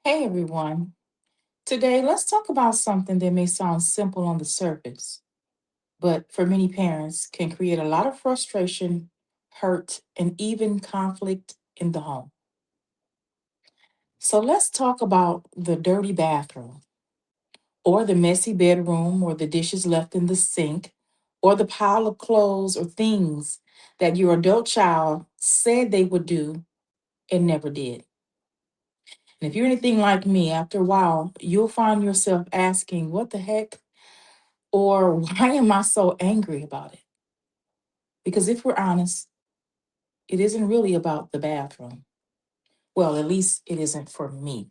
Hey everyone. Today, let's talk about something that may sound simple on the surface, but for many parents can create a lot of frustration, hurt, and even conflict in the home. So, let's talk about the dirty bathroom, or the messy bedroom, or the dishes left in the sink, or the pile of clothes or things that your adult child said they would do and never did. And if you're anything like me, after a while, you'll find yourself asking, what the heck? Or why am I so angry about it? Because if we're honest, it isn't really about the bathroom. Well, at least it isn't for me.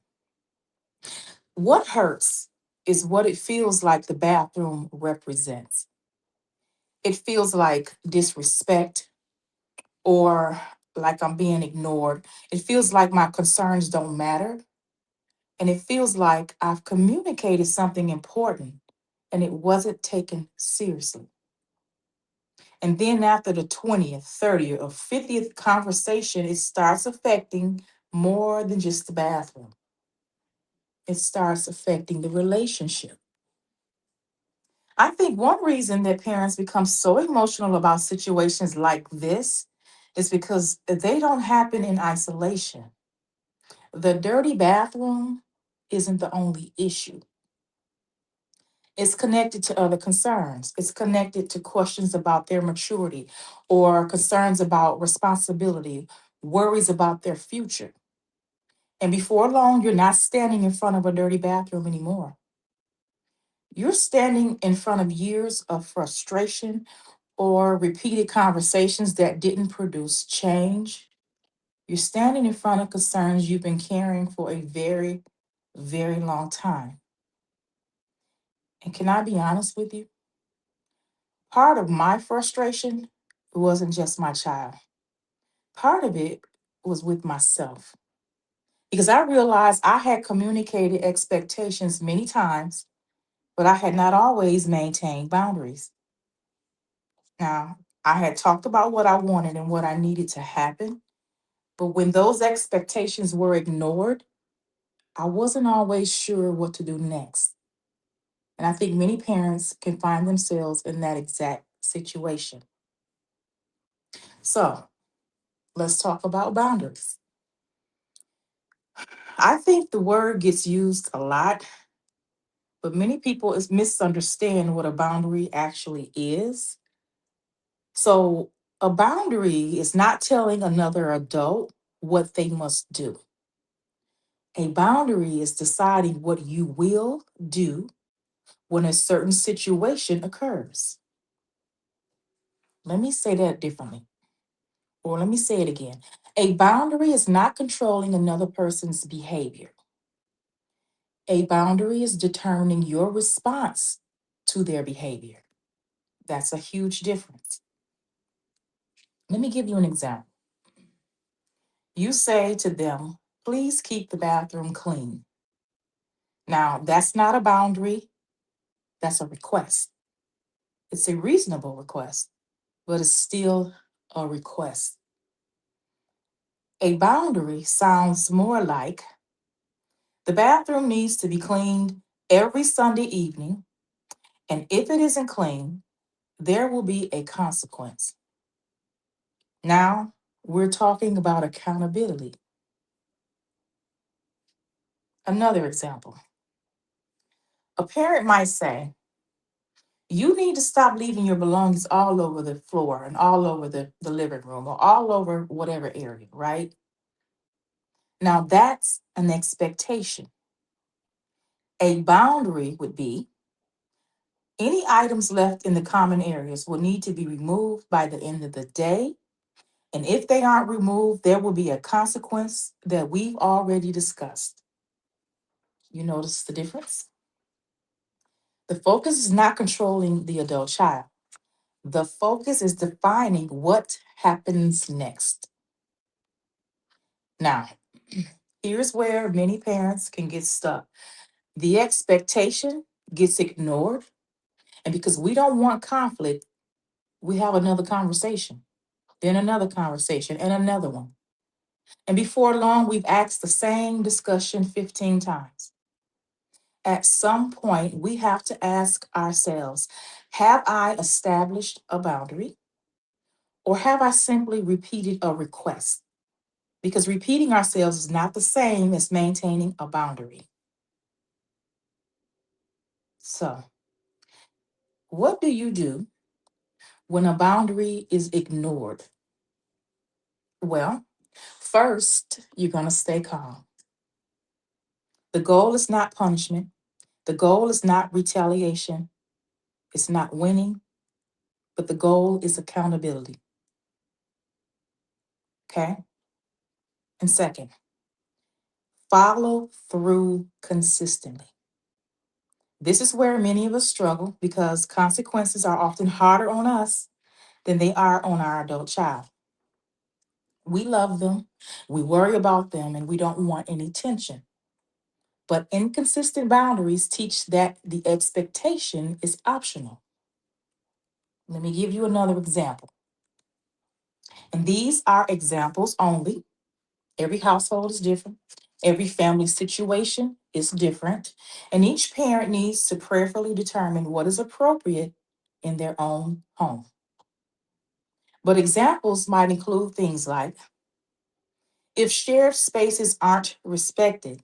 What hurts is what it feels like the bathroom represents. It feels like disrespect or like I'm being ignored. It feels like my concerns don't matter. And it feels like I've communicated something important and it wasn't taken seriously. And then after the 20th, 30th, or 50th conversation, it starts affecting more than just the bathroom. It starts affecting the relationship. I think one reason that parents become so emotional about situations like this is because they don't happen in isolation. The dirty bathroom isn't the only issue. It's connected to other concerns. It's connected to questions about their maturity or concerns about responsibility, worries about their future. And before long, you're not standing in front of a dirty bathroom anymore. You're standing in front of years of frustration or repeated conversations that didn't produce change. You're standing in front of concerns you've been carrying for a very, very long time. And can I be honest with you? Part of my frustration wasn't just my child. Part of it was with myself because I realized I had communicated expectations many times, but I had not always maintained boundaries. Now, I had talked about what I wanted and what I needed to happen, but when those expectations were ignored, I wasn't always sure what to do next. And I think many parents can find themselves in that exact situation. So, let's talk about boundaries. I think the word gets used a lot, but many people is misunderstand what a boundary actually is. So, a boundary is not telling another adult what they must do. A boundary is deciding what you will do when a certain situation occurs. Let me say that differently, or let me say it again. A boundary is not controlling another person's behavior. A boundary is determining your response to their behavior. That's a huge difference. Let me give you an example. You say to them, please keep the bathroom clean. Now, that's not a boundary, that's a request. It's a reasonable request, but it's still a request. A boundary sounds more like the bathroom needs to be cleaned every Sunday evening, and if it isn't clean, there will be a consequence. Now, we're talking about accountability. Another example, a parent might say, you need to stop leaving your belongings all over the floor and all over the living room or all over whatever area, right? Now, that's an expectation. A boundary would be any items left in the common areas will need to be removed by the end of the day. And if they aren't removed, there will be a consequence that we've already discussed. You notice the difference? The focus is not controlling the adult child. The focus is defining what happens next. Now, here's where many parents can get stuck. The expectation gets ignored, and because we don't want conflict, we have another conversation, then another conversation, and another one. And before long, we've asked the same discussion 15 times. At some point, we have to ask ourselves, have I established a boundary or have I simply repeated a request? Because repeating ourselves is not the same as maintaining a boundary. So, what do you do when a boundary is ignored? Well, first, you're going to stay calm. The goal is not punishment, the goal is not retaliation, it's not winning, but the goal is accountability. Okay? And second, follow through consistently. This is where many of us struggle because consequences are often harder on us than they are on our adult child. We love them, we worry about them, and we don't want any tension. But inconsistent boundaries teach that the expectation is optional. Let me give you another example. And these are examples only. Every household is different. Every family situation is different. And each parent needs to prayerfully determine what is appropriate in their own home. But examples might include things like if shared spaces aren't respected,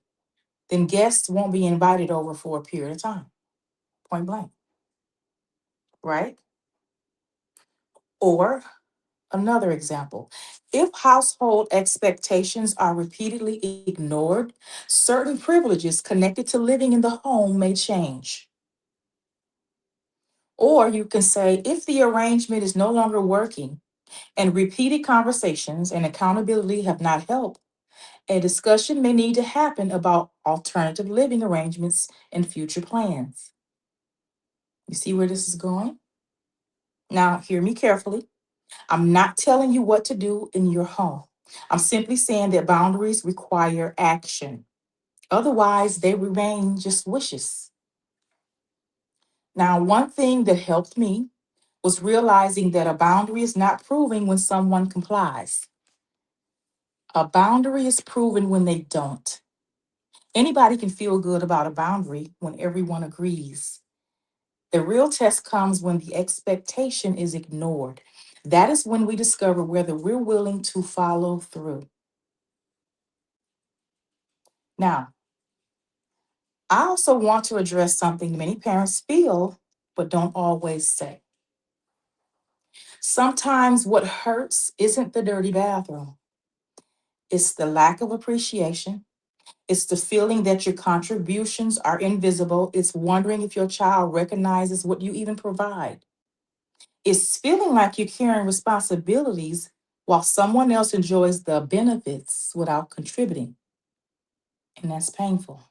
then guests won't be invited over for a period of time, point blank, right? Or another example, if household expectations are repeatedly ignored, certain privileges connected to living in the home may change. Or you can say, if the arrangement is no longer working and repeated conversations and accountability have not helped, a discussion may need to happen about alternative living arrangements and future plans. You see where this is going? Now, hear me carefully. I'm not telling you what to do in your home. I'm simply saying that boundaries require action. Otherwise, they remain just wishes. Now, one thing that helped me was realizing that a boundary is not proven when someone complies. A boundary is proven when they don't. Anybody can feel good about a boundary when everyone agrees. The real test comes when the expectation is ignored. That is when we discover whether we're willing to follow through. Now, I also want to address something many parents feel but don't always say. Sometimes what hurts isn't the dirty bathroom, it's the lack of appreciation. It's the feeling that your contributions are invisible. It's wondering if your child recognizes what you even provide. It's feeling like you're carrying responsibilities while someone else enjoys the benefits without contributing. And that's painful.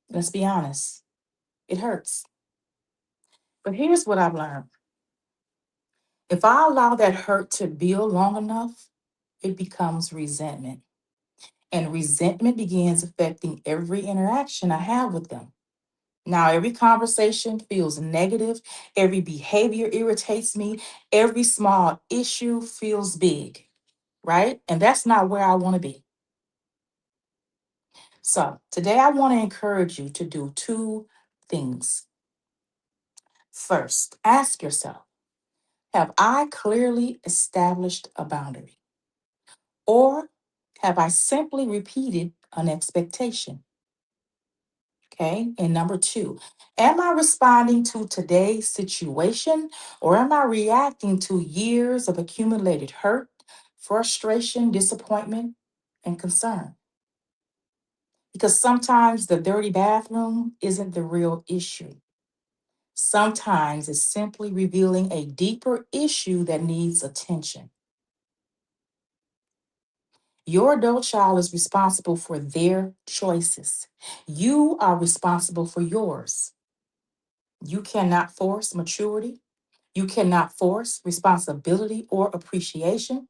Let's be honest, it hurts. But here's what I've learned: if I allow that hurt to build long enough, it becomes resentment. And resentment begins affecting every interaction I have with them. Now, every conversation feels negative, every behavior irritates me, every small issue feels big, right? And that's not where I want to be. So, today I want to encourage you to do two things. First, ask yourself, have I clearly established a boundary? Or have I simply repeated an expectation? Okay. And number two, am I responding to today's situation or am I reacting to years of accumulated hurt, frustration, disappointment, and concern? Because sometimes the dirty bathroom isn't the real issue. Sometimes it's simply revealing a deeper issue that needs attention. Your adult child is responsible for their choices. You are responsible for yours. You cannot force maturity. You cannot force responsibility or appreciation,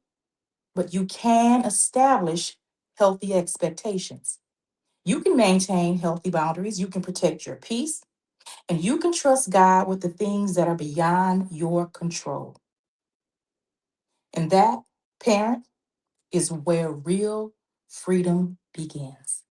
but you can establish healthy expectations. You can maintain healthy boundaries. You can protect your peace, and you can trust God with the things that are beyond your control. And that, parent, is where real freedom begins.